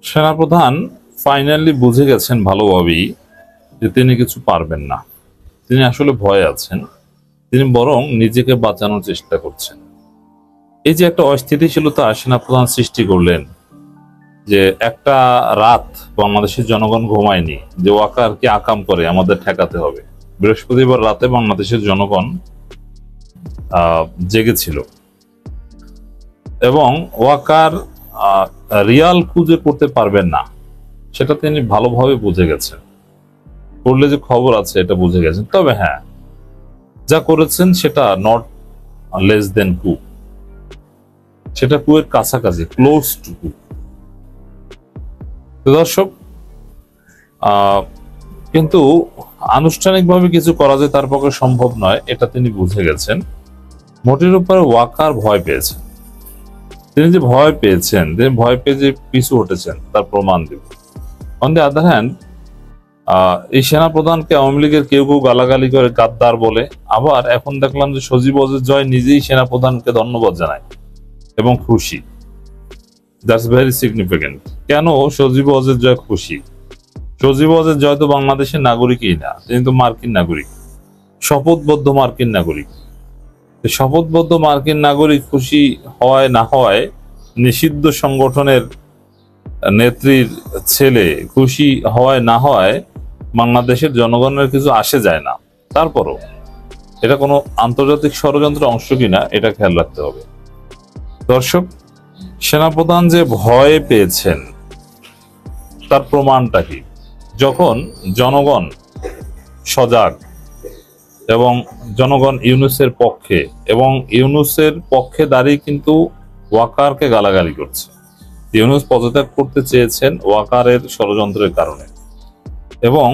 সেনাপ্রধান ফাইনালি বুঝে গেছেন ভালোভাবেই যে তিনি কিছু পারবেন না। তিনি আসলে ভয়ে আছেন, তিনি বরং নিজেকে বাঁচানোর চেষ্টা করছেন। এই যে একটা অস্থিতিশীলতা সেনাপ্রধান সৃষ্টি করলেন, যে একটা রাত বাংলাদেশের জনগণ ঘুমায়নি, যে ওয়াকার কি আকাম করে আমাদের ঠেকাতে হবে। বৃহস্পতিবার রাতে বাংলাদেশের জনগণ জেগেছিল এবং ওয়াকার রিয়াল খুঁজে করতে পারবেন না সেটা তিনি ভালোভাবে বুঝে গেছেন। করলে যে খবর আছে এটা বুঝে গেছেন। তবে হ্যাঁ, যা করেছেন সেটা নট লেস দেন কু, সেটা কুয়ের কাছাকাছি, ক্লোজ টু কু। দর্শক, কিন্তু আনুষ্ঠানিকভাবে কিছু করা যায় তার পক্ষে সম্ভব নয়, এটা তিনি বুঝে গেছেন। মোটের উপরে ওয়াকার ভয় পেয়েছেন। তিনি যে ভয় পেয়েছেন, তিনি ভয় পেয়ে যে পিছু হটেছেন তার প্রমাণ দেব। অন দি আদার হ্যান্ড, এই সেনাপ্রধানকে আওয়ামী লীগের কেউ কেউ গালাগালি করে গাদ্দার বলে। আবার এখন দেখলাম যে সজীব ওয়াজেদ জয় নিজেই সেনাপ্রধানকে ধন্যবাদ জানায় এবং খুশি। That's very significant. কেন সজীব ওয়াজেদ জয় খুশি? সজীব ওয়াজেদ জয় তো বাংলাদেশের নাগরিকই না, তিনি তো মার্কিন নাগরিক, শপথবদ্ধ মার্কিন নাগরিক। শপথবদ্ধ মার্কিন নাগরিক খুশি হওয়ায় না হওয়ায়, নিষিদ্ধ সংগঠনের নেত্রীর ছেলে খুশি হওয়ায় না হওয়ায় বাংলাদেশের জনগণের কিছু আসে যায় না। তারপরও এটা কোনো আন্তর্জাতিক ষড়যন্ত্রের অংশ কিনা এটা খেয়াল রাখতে হবে। দর্শক, সেনাপ্রধান যে ভয় পেয়েছেন তার প্রমাণটা কি? যখন জনগণ সজাগ এবং জনগণ ইউনূসের পক্ষে, এবং ইউনূসের পক্ষে দাঁড়িয়ে কিন্তু ওয়াকারকে গালাগালি করছে। ইউনূস পদত্যাগ করতে চেয়েছেন ওয়াকারের ষড়যন্ত্রের কারণে, এবং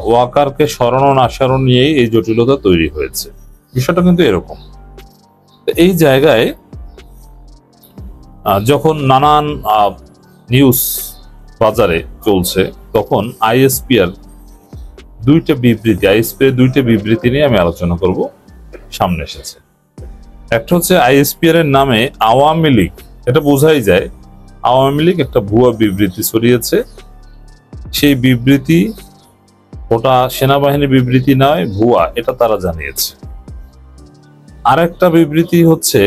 ওয়াকারকে সরানো না সরানো নিয়েই এই জটিলতা তৈরি হয়েছে। বিষয়টা কিন্তু এরকম। এই জায়গায় যখন নানান নিউজ বাজারে চলছে, তখন আইএসপিআর দুইটা বিবৃতি নিয়ে আমি আলোচনা করব, সামনে এসেছে। একটা হচ্ছে আইএসপিআর এর নামে আওয়ামী লীগ, এটা বোঝাই যায় আওয়ামী লীগ একটা ভুয়া বিবৃতি ছড়িয়েছে। সেই বিবৃতি ওটা সেনাবাহিনীর বিবৃতি নয়, ভুয়া, এটা তারা জানিয়েছে। আরেকটা বিবৃতি হচ্ছে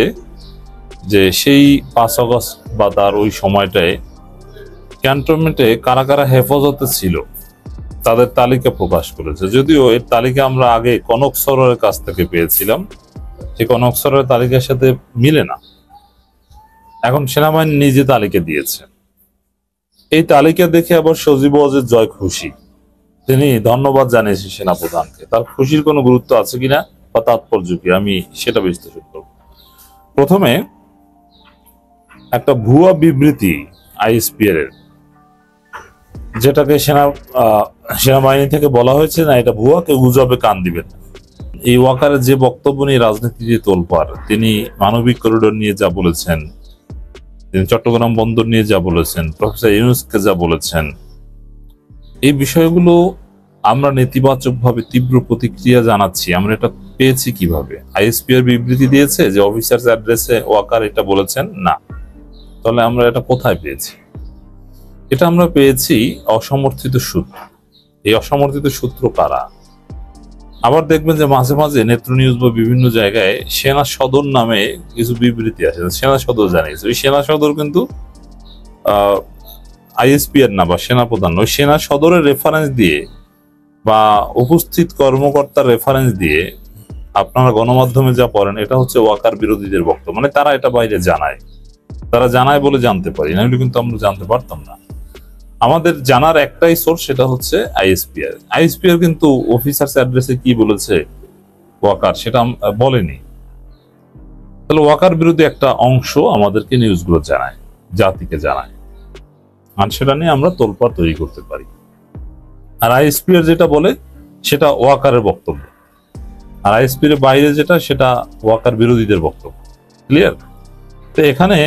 যে সেই 5 আগস্ট বা তার ওই সময়টায় ক্যান্টনমেন্টে কারা কারা হেফাজতে ছিল তাদের তালিকা প্রকাশ করেছে। যদিও এর তালিকা আমরা আগে কনক সরোয়ারের কাছ থেকে পেয়েছিলাম, সেই কনক সরোয়ারের তালিকার সাথে মিলে না। এখন সেনাবাহিনী নিজে তালিকা দিয়েছে। এই তালিকা দেখে আবার সজীব ওয়াজেদ জয় খুশি, তিনি ধন্যবাদ জানিয়েছে সেনাপ্রধানকে। তার খুশির কোনো গুরুত্ব আছে কিনা বা তাৎপর্য কি, আমি সেটা বিশ্লেষণ করব। প্রথমে একটা ভুয়া বিবৃতি আইএসপিআর এর, যেটাকে সেনাবাহিনী থেকে বলা হয়েছে না এটা ভুয়া, কেউ গুজবে কান দিবেন না। এই ওয়াকারের যে বক্তব্য নিয়ে রাজনীতি যে তোলপাড়, তিনি মানবিক করিডোর নিয়ে যা বলেছেন, তিনি চট্টগ্রাম বন্দর নিয়ে যা বলেছেন, প্রফেসর ইউনূসকে যা বলেছেন, এই বিষয়গুলো আমরা নেতিবাচকভাবে তীব্র প্রতিক্রিয়া জানাচ্ছি। আমরা এটা পেয়েছি কিভাবে? আইএসপিআর বিবৃতি দিয়েছে যে অফিসার্স অ্যাড্রেসে ওয়াকার এটা বলেছেন না। তাহলে আমরা এটা কোথায় পেয়েছি? এটা আমরা পেয়েছি অসমর্থিত সূত্র। এই অসমর্থিত সূত্র কারা? আবার দেখবেন যে মাঝে মাঝে নেত্র নিউজ বা বিভিন্ন জায়গায় সেনা সদর নামে কিছু বিবৃতি আসে, সেনা সদর জানিয়েছে। ওই সেনা সদর কিন্তু আইএসপিআর না বা সেনাপ্রধান, ওই সেনা সদরের রেফারেন্স দিয়ে বা উপস্থিত কর্মকর্তার রেফারেন্স দিয়ে আপনারা গণমাধ্যমে যা পড়েন, এটা হচ্ছে ওয়াকার বিরোধীদের বক্তব্য। মানে তারা এটা বাইরে জানায়, তারা জানায় বলে জানতে পারি, নাহলে কিন্তু আমরা জানতে পারতাম না। আমাদের জানার একটাই সোর্স, সেটা হচ্ছে আইএসপিআর। আইএসপিআর কিন্তু অফিসার্স অ্যাড্রেসে কি বলেছে ওয়াকার সেটা বলেনি। তাহলে ওয়াকার বিরোধী একটা অংশ আমাদেরকে নিউজগুলো জানায়, জাতিকে জানায়, আর সেটা নিয়ে আমরা তোলপাড় তৈরি করতে পারি। আর আইএসপিআর যেটা বলে সেটা ওয়াকারের বক্তব্য, আর আইএসপিআর বাইরে যেটা সেটা ওয়াকার বিরোধীদের বক্তব্য। ক্লিয়ার? তো এখানে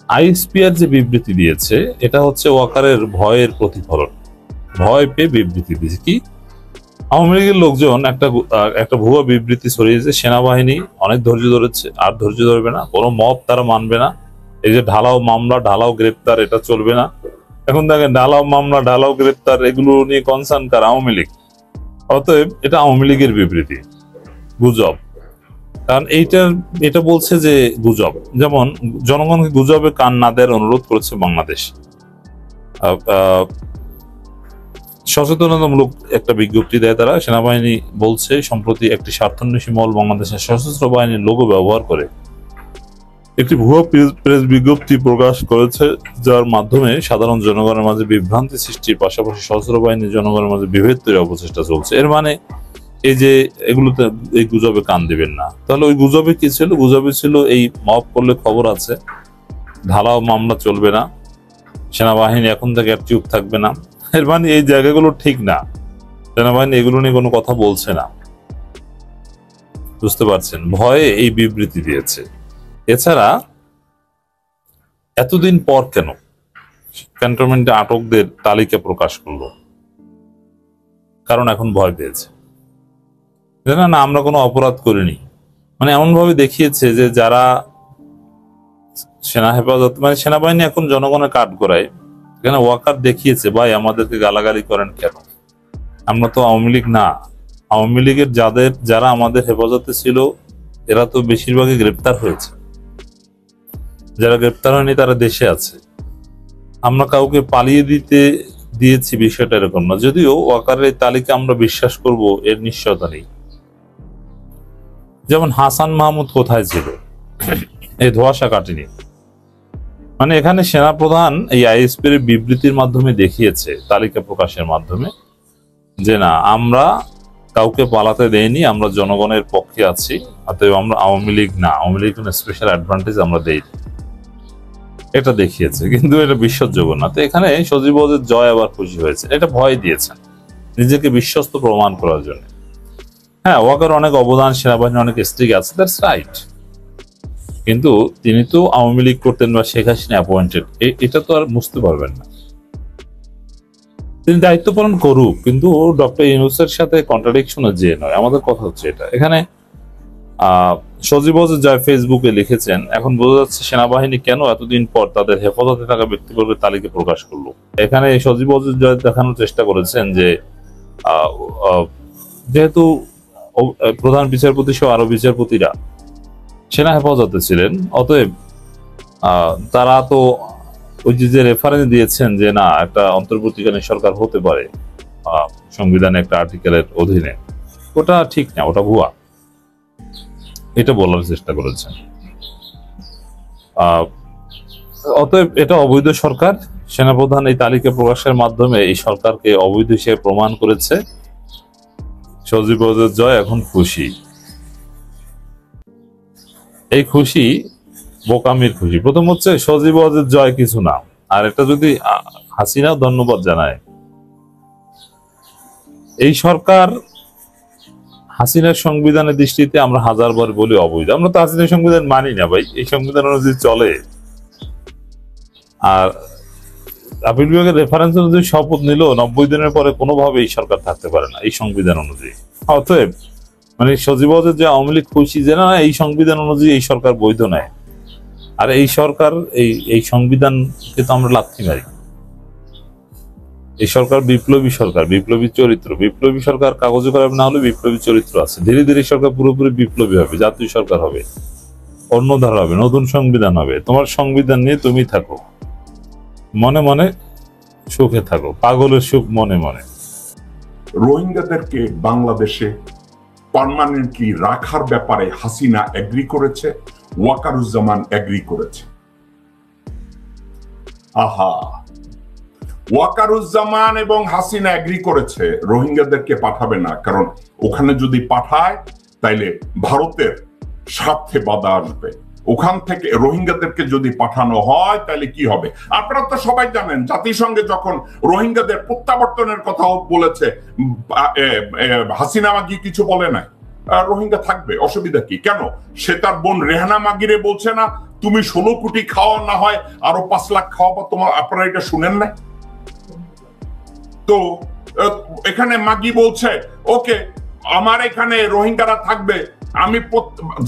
আইএসপিআর যে বিবৃতি দিয়েছে এটা হচ্ছে ওয়াকারের ভয়ের প্রতিফলন। ভয় পেয়ে বিবৃতি দিয়েছে। কি? আওয়ামী লীগের লোকজন একটা ভুয়া বিবৃতি ছড়িয়েছে, সেনাবাহিনী অনেক ধৈর্য ধরেছে, আর ধৈর্য ধরবে না, কোনো মব তারা মানবে না, এই যে ঢালাও মামলা, ঢালাও গ্রেপ্তার, এটা চলবে না, এখন দেখেন ঢালাও মামলা, ঢালাও গ্রেপ্তার, এগুলো নিয়ে কনসার্ন কার? আওয়ামী লীগ। অতএব এটা আওয়ামী লীগের বিবৃতি, গুজব। কারণ এটা বলছে যে গুজব, যেমন জনগণকে গুজবে কান না দেওয়ার অনুরোধ করেছে বাংলাদেশ। সচেতনতামূলক একটা বিজ্ঞপ্তি দেয় তারা। সেনাবাহিনী বলছে সম্প্রতি একটি স্বার্থান্বেষী মহল বাংলাদেশের সশস্ত্র বাহিনীর লোগো ব্যবহার করে একটি ভুয়া প্রেস বিজ্ঞপ্তি প্রকাশ করেছে, যার মাধ্যমে সাধারণ জনগণের মাঝে বিভ্রান্তি সৃষ্টির পাশাপাশি সশস্ত্র বাহিনীর জনগণের মাঝে বিভেদ তৈরির অপচেষ্টা চলছে। এর মানে এই যে এগুলোতে এই গুজবে কান দিবেন না। তাহলে ওই গুজবে কি ছিল? গুজবে ছিল এই মব করলে খবর আছে, ঢালাও মামলা চলবে না, সেনাবাহিনী এখন থেকে আর চুপ থাকবে না। এর মানে এই জায়গাগুলো ঠিক না, সেনাবাহিনী এগুলো নিয়ে কোনো কথা বলছে না। বুঝতে পারছেন? ভয়ে এই বিবৃতি দিয়েছে। এছাড়া এতদিন পর কেন ক্যান্টনমেন্টে আটকদের তালিকা প্রকাশ করলো? কারণ এখন ভয় পেয়েছে, না না আমরা কোনো অপরাধ করিনি। মানে এমন ভাবে দেখিয়েছে যে যারা সেনা হেফাজত, মানে সেনাবাহিনী এখন জনগণের কাঠ করায়, এখানে ওয়াকার দেখিয়েছে ভাই আমাদেরকে গালাগালি করেন কেন, আমরা তো আওয়ামী লীগ না। আওয়ামী লীগের যারা আমাদের হেফাজতে ছিল এরা তো বেশিরভাগই গ্রেপ্তার হয়েছে, যারা গ্রেপ্তার হয়নি তারা দেশে আছে। আমরা কাউকে পালিয়ে দিয়েছি বিষয়টা এরকম না, যদিও ওয়াকারের এই তালিকা আমরা বিশ্বাস করব এর নিশ্চয়তা নেই। যেমন হাসান মাহমুদ কোথায় ছিল, এই ধোঁয়াশা কাটেনি। মানে এখানে সেনাপ্রধান এই আইএসপির বিবৃতির মাধ্যমে দেখিয়েছে, তালিকা প্রকাশের মাধ্যমে, যে না আমরা কাউকে পালাতে দেইনি, আমরা জনগণের পক্ষে আছি, অতএব আমরা আওয়ামী লীগ না, আওয়ামী লীগ কোনো স্পেশাল অ্যাডভান্টেজ আমরা দেইনি, এটা দেখিয়েছে। কিন্তু এটা বিশ্বাসযোগ্য না। তো এখানে সজীব ওয়াজেদ জয় আবার খুশি হয়েছে, এটা ভয় দিয়েছেন নিজেকে বিশ্বস্ত প্রমাণ করার জন্য। হ্যাঁ, ওয়াকার অনেক অবদান, সেনাবাহিনীর অনেক স্ট্রিক আছে, দ্যাটস রাইট, কিন্তু তিনি তো আওয়ামী লীগ করতেন বা শেখ হাসিনা অ্যাপয়েন্টেড, এটা তো আর বুঝতে পারবেন না। তিনি দায়িত্ব পালন করুক, কিন্তু ডক্টর ইউনূসের সাথে কন্ট্রাডিকশনে যে নয়। আমাদের কথা হচ্ছে এটা। এখানে সজীব ওয়াজেদ জয় ফেসবুকে লিখেছেন, এখন বোঝা যাচ্ছে সেনাবাহিনী কেন এতদিন পর তাদের হেফাজতে থাকা ব্যক্তিবর্গের তালিকা প্রকাশ করলো। এখানে সজীব ওয়াজেদ জয় দেখানোর চেষ্টা করেছেন যে যেহেতু প্রধান বিচারপতি সহ আরো বিচারপতিরা সেনা হেফাজতে ছিলেন, অতএব তারা তো ওই যে রেফারেন্স দিয়েছেন যে না একটা অন্তর্বর্তীকালীন সরকার হতে পারে সংবিধানে একটা আর্টিকেলের অধীনে, ওটা ঠিক না, ওটা ভুয়া, এটা বলার চেষ্টা করেছেন। অতএব এটা অবৈধ সরকার। সেনাপ্রধান এই তালিকা প্রকাশের মাধ্যমে এই সরকারকে অবৈধ হিসেবে প্রমাণ করেছে। সজীব ওয়াজেদ জয় এখন খুশি। এই খুশি বোকামির খুশি। প্রথম হচ্ছে সজীব ওয়াজেদ জয় কিছু না, আর এটা যদি হাসিনাও ধন্যবাদ জানায়। এই সরকার হাসিনার সংবিধানের দৃষ্টিতে আমরা হাজারবার বলি অবৈধ, আমরা তো হাসিনার সংবিধান মানি না ভাই, এই সংবিধান অনুযায়ী চলে। আর আপিল বিভাগের রেফারেন্স অনুযায়ী শপথ নিল 90 দিনের পরে কোনোভাবে এই সরকার থাকতে পারে না এই সংবিধান অনুযায়ী। অতএব মানে সজীব ওয়াজেদ যে আওয়ামী লীগ খুশি যে না এই সংবিধান অনুযায়ী এই সরকার বৈধ নয়, আর এই সরকার এই সংবিধানকে তো আমরা লাথি মারি। এই সরকার বিপ্লবী সরকার, বিপ্লবী চরিত্র, বিপ্লবী সরকার কাগজে কলমে না হলে বিপ্লবী চরিত্র আছে। ধীরে ধীরে সরকার পুরোপুরি বিপ্লবী হবে, জাতীয় সরকার হবে, অন্য ধারা হবে, নতুন সংবিধান হবে। তোমার সংবিধান নিয়ে তুমি থাকো, মনে মনে সুখে থাকো, পাগলের সুখ মনে মনে। রোহিঙ্গাদেরকে বাংলাদেশে পার্মানেন্টলি রাখার ব্যাপারে হাসিনা এগ্রি করেছে, ওয়াকারুজ্জামান এগ্রি করেছে। আহা, ওয়াকারুজ্জামান এবং হাসিনা এগ্রি করেছে রোহিঙ্গাদেরকে পাঠাবে না, কারণ ওখানে যদি পাঠায় তাইলে ভারতের স্বার্থে বাধা আসবে। ওখান থেকে রোহিঙ্গাদেরকে যদি পাঠানো হয় তাহলে কি হবে? আপনারা তো সবাই জানেন, জাতিসংঘে যখন রোহিঙ্গাদের প্রত্যাবর্তনের কথা বলেছে, হাসিনা মাগি কিছু বলে নাই, রোহিঙ্গা থাকবে, অসুবিধা কি? কেন সে তার বোন রেহানা মাগিরে বলছে না তুমি 16 কোটি খাওয়া, না হয় আরো 5 লাখ খাওয়াবো তোমার? আপনারা এটা শুনেন নাই? তো এখানে মাগি বলছে ওকে আমার এখানে রোহিঙ্গারা থাকবে, আমি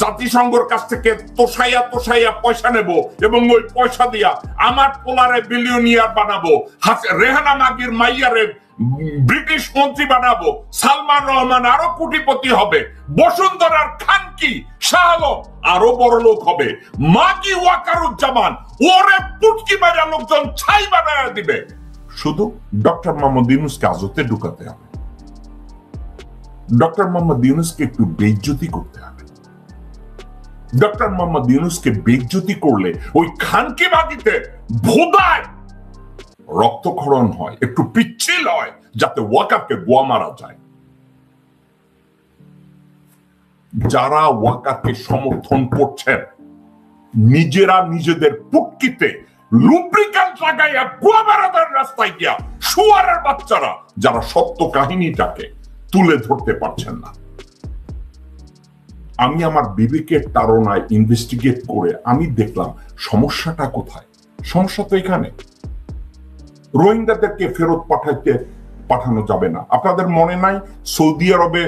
জাতিসংঘের কাছ থেকে তোষাইয়া পয়সা নেব এবং ওই পয়সা দিয়া আমার পোলারে বিলিয়নিয়ার বানাবো, রেহানা মাগির মাইয়ারে ব্রিটিশ মন্ত্রী বানাবো, সালমান রহমান আরো কোটিপতি হবে, বসুন্ধরার খানকি শাহ আলম আরো বড় লোক হবে, মাগি ওয়াকারুজ্জামান ওরে পুটকি মারা লোকজন ছাই বানায় দিবে। শুধু ডক্টর মোহাম্মদ ইউনূসকে আজতে ঢুকাতে হবে, ডক্টর মোহাম্মদ ইউনূসকে একটু বেইজ্জতি করতে হবে। ডক্টর মোহাম্মদ ইউনূসকে বেইজ্জতি করলে ওই খানকি বাগিতে ভোদায় রক্তক্ষরণ হয়, একটু পিচ্ছিল হয়, যাতে ওয়াকারকে গোয়া মারা যায়। যারা ওয়াকারকে সমর্থন করছেন নিজেরা নিজেদের পুটকিতে লুব্রিক্যান্ট লাগাইয়া গোয়া মারাদের রাস্তায় গিয়া শুয়ারের বাচ্চারা যারা সত্য কাহিনীটাকে তুলে ধরতে পারছেন না। আমি আমার বিবেকের তাড়নায় ইনভেস্টিগেট করে আমি দেখলাম সমস্যাটা কোথায়। সমস্যা তো এখানে, রোহিঙ্গাদেরকে ফেরত পাঠানো যাবে না। আপনাদের মনে নাই সৌদি আরবে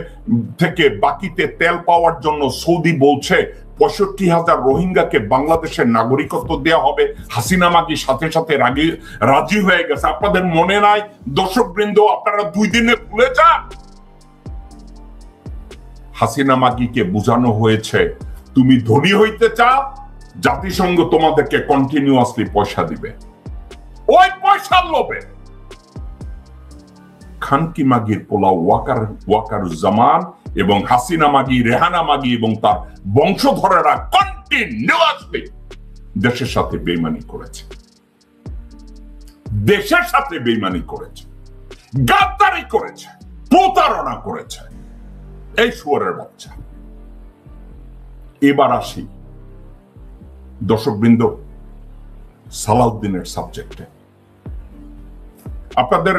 থেকে বাকিতে তেল পাওয়ার জন্য সৌদি বলছে 65,000 রোহিঙ্গাকে বাংলাদেশের নাগরিকত্ব দেওয়া হবে। হাসিনা মাগি সাথে সাথে রাজি হয়ে গেছে। আপনাদের মনে নাই দর্শক বৃন্দ, আপনারা 2 দিনে ভুলে যান। হাসিনা মাগিকে বোঝানো হয়েছে তুমি ধনী হইতে চাও, জাতিসংঘ তোমাদেরকে কন্টিনিউয়াসলি পয়সা দিবে। ওই পয়সার লোভে খানকি মাগির পোলা ওয়াকারুজ্জামান এবং হাসিনা মাগি, রেহানা মাগি এবং তার বংশধরেরা কন্টিনিউয়াসলি দেশের সাথে বেইমানি করেছে, দেশের সাথে বেইমানি করেছে, গাদ্দারি করেছে, প্রতারণা করেছে। এই শুয়ারের বাচ্চা। এবার আসি দর্শকবৃন্দ সালাউদ্দিনের সাবজেক্টে। আপনাদের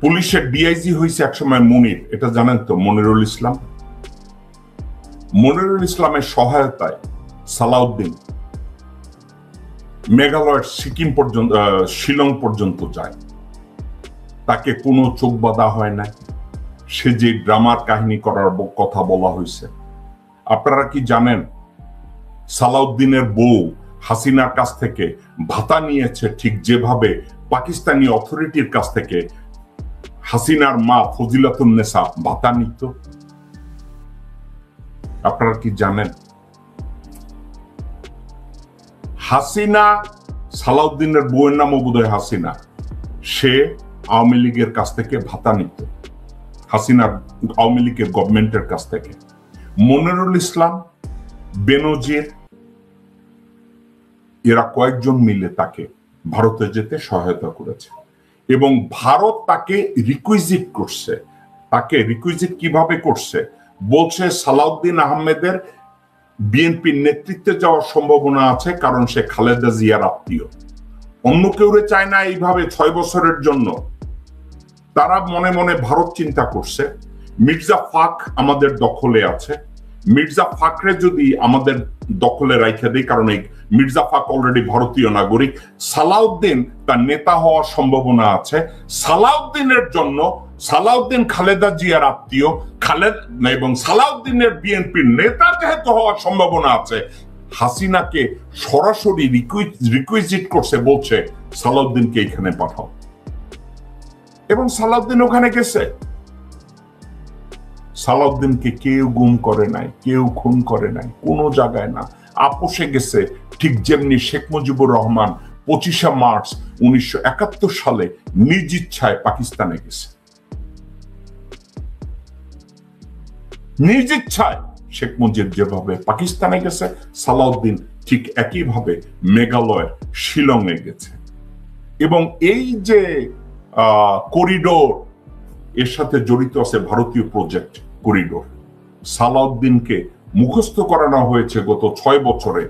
পুলিশের ডিআইজি হয়েছে একসময় মনির, এটা জানেন তো? মনিরুল ইসলাম। মনিরুল ইসলামের সহায়তায় সালাউদ্দিন মেঘালয়ের সিকিম পর্যন্ত, শিলং পর্যন্ত যায়। তাকে কোনো চোখ বাঁধা হয় না। সে যে ড্রামার কাহিনী করার কথা বলা হয়েছে, আপনারা কি জানেন সালাউদ্দিনের বউ হাসিনার কাছ থেকে ভাতা নিয়েছে ঠিক যেভাবে পাকিস্তানি অথরিটির কাছ থেকে হাসিনার মা ফজিলাতুন্নেসা ভাতা নিত? আপনারা কি জানেন? হাসিনা, সালাউদ্দিনের বউয়ের নামও বোধহয় হাসিনা, সে আওয়ামী লীগের কাছ থেকে ভাতা নিত, হাসিনার আওয়ামী লীগের গভর্নমেন্টের কাছ থেকে। মনিরুল ইসলাম, বেনজির, এরা কয়েকজন মিলে তাকে ভারতে যেতে সহায়তা করেছে এবং ভারত তাকে রিকুইজিট করছে। তাকে রিকুইজিট কিভাবে করছে? বলছে সালাউদ্দিন আহমেদের বিএনপির নেতৃত্বে যাওয়ার সম্ভাবনা আছে, কারণ সে খালেদা জিয়ার আত্মীয়। অন্য কেউ চায় না এইভাবে 6 বছরের জন্য। তারা মনে মনে ভারত চিন্তা করছে মির্জা ফাক আমাদের দখলে আছে, মির্জা ফাকরে যদি আমাদের দখলে রাইখা দেয়, কারণ এই মির্জা ফাক অলরেডি ভারতীয় নাগরিক, সালাউদ্দিন তার নেতা হওয়ার সম্ভাবনা আছে। সালাউদ্দিনের জন্য, সালাউদ্দিন খালেদা জিয়ার আত্মীয়, এবং সালাউদ্দিনের বিএনপির নেতা যেহেতু হওয়ার সম্ভাবনা আছে, হাসিনাকে সরাসরি রিকুইজিট করছে, বলছে সালাউদ্দিনকে এখানে পাঠাও। এবং সালাউদ্দিন ওখানে গেছে। সালাউদ্দিনকে কেউ গুম করে নাই, কেউ খুন করে নাই, কোনো জায়গায় না, আপোষে গেছে। ঠিক যেমনি শেখ মুজিবুর রহমান 25শে মার্চ 1971 সালে নিজ ইচ্ছায় পাকিস্তানে গেছে। নিজ ইচ্ছায় শেখ মুজিব যেভাবে পাকিস্তানে গেছে, সালাউদ্দিন ঠিক একইভাবে মেঘালয়ের শিলংয়ে গেছে। এবং এই যে করিডোর, এর সাথে জড়িত আছে ভারতীয় প্রজেক্ট করিডোর। সালাউদ্দিনকে মুখস্থ করানো হয়েছে গত 6 বছরে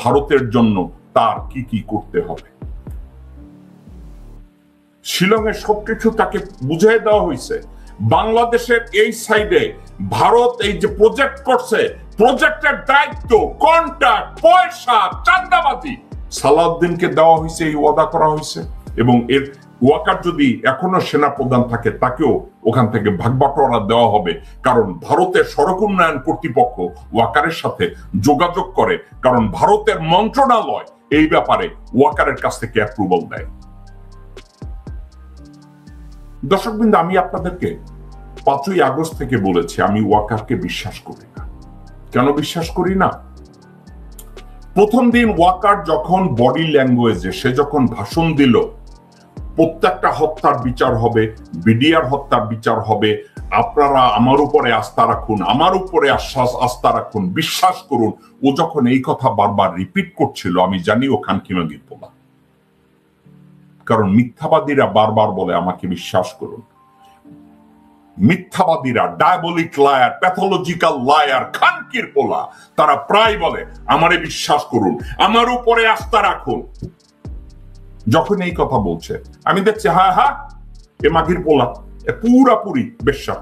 ভারতের জন্য তার কি কি করতে হবে। শিলংয়ে সবকিছু তাকে বুঝিয়ে দেওয়া হয়েছে। বাংলাদেশের এই সাইডে ভারত এই যে প্রজেক্ট করছে, প্রজেক্টের দায়িত্ব, কন্ট্রাক্ট, পয়সা, চাঁদাবাজি সালাউদ্দিনকে দেওয়া হয়েছে, এই ওয়াদা করা হয়েছে। এবং এর ওয়াকার যদি এখনো সেনা প্রধান থাকে, তাকেও ওখান থেকে ভাগবাটোয়ারা দেওয়া হবে, কারণ ভারতের সড়ক উন্নয়ন কর্তৃপক্ষ ওয়াকারের সাথে যোগাযোগ করে, কারণ ভারতের মন্ত্রণালয় এই ব্যাপারে ওয়াকারের কাছ থেকে অ্যাপ্রুভাল দেয়। দর্শকবৃন্দ, আমি আপনাদেরকে 5ই আগস্ট থেকে বলেছি আমি ওয়াকারকে বিশ্বাস করি না। কেন বিশ্বাস করি না? প্রথম দিন ওয়াকার যখন বডি ল্যাঙ্গুয়েজে সে যখন ভাষণ দিল, প্রত্যেকটা হত্যার বিচার হবে, বিডিআর হত্যার বিচার হবে, আপনারা আমার উপরে আস্থা রাখুন, আমার উপরে আস্থা রাখুন, বিশ্বাস করুন, ও যখন এই কথা বারবার রিপিট করছিল, আমি জানি ও খানকিমাগির পোলা। কারণ মিথ্যাবাদীরা বারবার বলে আমাকে বিশ্বাস করুন। মিথ্যাবাদীরা, ডায়াবলিক লায়ার, প্যাথোলজিক্যাল লায়ার, খানকির পোলা, তারা প্রায় বলে আমারে বিশ্বাস করুন, আমার উপরে আস্থা রাখুন। যখন এই কথা বলছে আমি দেখছি হ্যাঁ এ মাগির পোলা, এ পুরাপুরি বেশ্যা।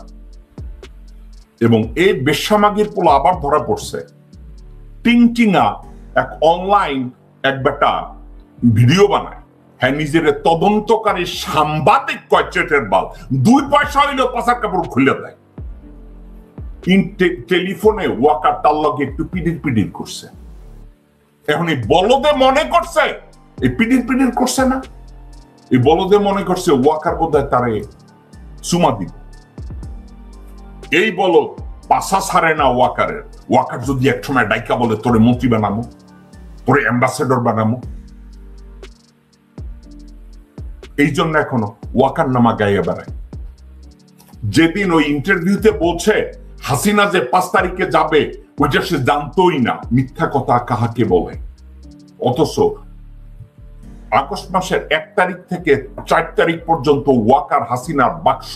এবং এই বেশ্যা মাগির পোলা আবার ধরা পড়ছে। টিংটিঙা এক অনলাইন এক বেটা ভিডিও বানায়, হ্যাঁ নিজের তদন্তকারী সাংবাদিক কয় চেটের বাল, 2 পয়সা হইলেও পাশার কাপড় খুলে দেয়। টেলিফোনে ওয়াকার তার লগে একটু পিডির করছে। এখন এই বলদে মনে করছে এই পিডির করছে না, এই বলদে মনে করছে ওয়াকার বোধহয় তারে চুমা দিব। এই বলদ পাশা ছাড়ে না ওয়াকারের। ওয়াকার যদি এক সময় ডাইকা বলে তোরে মন্ত্রী বানাবো, তোরে অ্যাম্বাসেডর বানাবো, এই জন্য এখনো ওয়াকার নামা গাইয়ে বেড়ায়। যেদিন ওই ইন্টারভিউতে বলছে হাসিনা যে 5 তারিখে যাবে, ওইটা সে জানতোই না। মিথ্যা কথা কাহাকে বলে? অথচ আগস্ট মাসের 1 তারিখ থেকে 4 তারিখ পর্যন্ত ওয়াকার হাসিনার বাক্স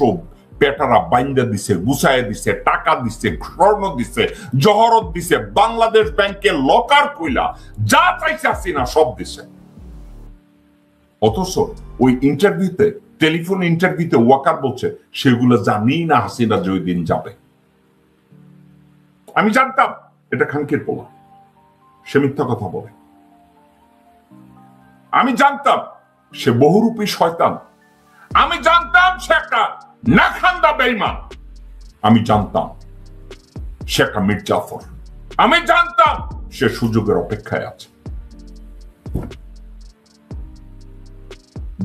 পেটারা বাইন্দা দিছে, গুছায় দিছে, টাকা দিছে, স্বর্ণ দিছে, জহরত দিছে, বাংলাদেশ ব্যাংকে লকার কইলা যা চাইছে হাসিনা সব দিছে। অথচ ওই ইন্টারভিউতে, টেলিফোন ইন্টারভিউতে ওয়াকার বলছে সেগুলো জানি না হাসিনা যে ওই দিন যাবে। আমি জানতাম এটা খানকির পোলা, সে মিথ্যা কথা বলে। আমি জানতাম সে বহুরূপী শয়তান। আমি জানতাম সে একটা নাখান্দা বেঈমান। আমি জানতাম সে একটা মির্জাফর। আমি জানতাম সে সুযোগের অপেক্ষায় আছে।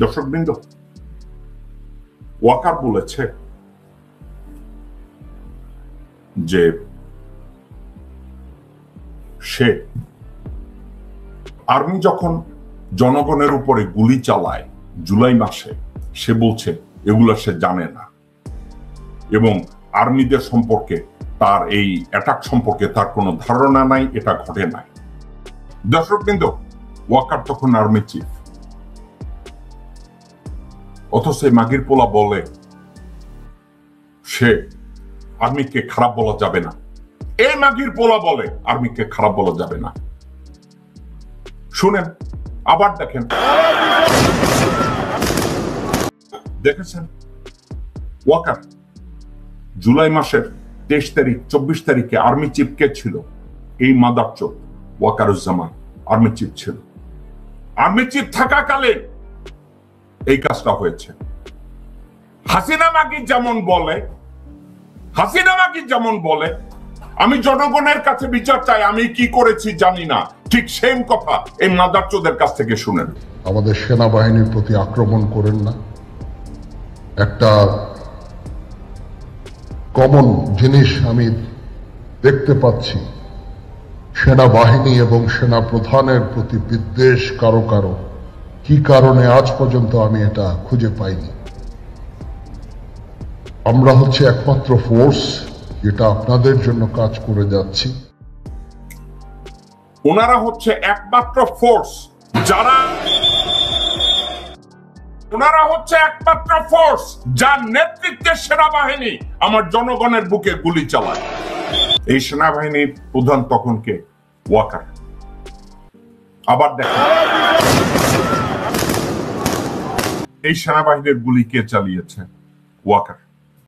দর্শকবৃন্দ, ওয়াকার বলেছে যে সে আর্মি যখন জনগণের উপরে গুলি চালায় জুলাই মাসে, সে বলছে এগুলো সে জানে না এবং আর্মিদের সম্পর্কে, তার এই অ্যাটাক সম্পর্কে তার কোনো ধারণা নাই, এটা ঘটে নাই। দর্শকবৃন্দ, ওয়াকার তখন আর্মি চিফ। অথচ মাগির পোলা বলে সে আর্মিকে খারাপ বলা যাবে না। এই মাগির পোলা বলে আর্মিকে খারাপ বলা যাবে না। শুনেন, আবার দেখেন, দেখেছেন ওয়াকার জুলাই মাসের 23 তারিখ 24 তারিখে আর্মি চিফ কে ছিল? এই মাদারচোদ ওয়াকারুজ্জামান আর্মি চিফ ছিল। আর্মি চিফ থাকাকালে এই কাজটা হয়েছে। হাসিনা মাগি যেমন বলে আমি জনগণের কাছে বিচার চাই, আমি কি করেছি জানি না, ঠিক সেম কথা এই মাদারচোদের কাছ থেকে শুনেন। আমাদের সেনাবাহিনীর প্রতি আক্রমণ করেন না। একটা কমন জিনিস আমি দেখতে পাচ্ছি, সেনাবাহিনী এবং সেনা প্রধানের প্রতি বিদ্বেষ কারো কারো। কি কারণে আজ পর্যন্ত আমি এটা খুঁজে পাইনি। আমরা হচ্ছে একমাত্র ফোর্স যেটা আপনাদের জন্য কাজ করে যাচ্ছি। ওনারা হচ্ছে একমাত্র ফোর্স যার নেতৃত্বে সেনাবাহিনী আমার জনগণের বুকে গুলি চালায়। এই সেনাবাহিনীর প্রধান তখন কে? ওয়াকার। আবার দেখেন এই সেনাবাহিনীর গুলি কে চালিয়েছে? ওয়াকার।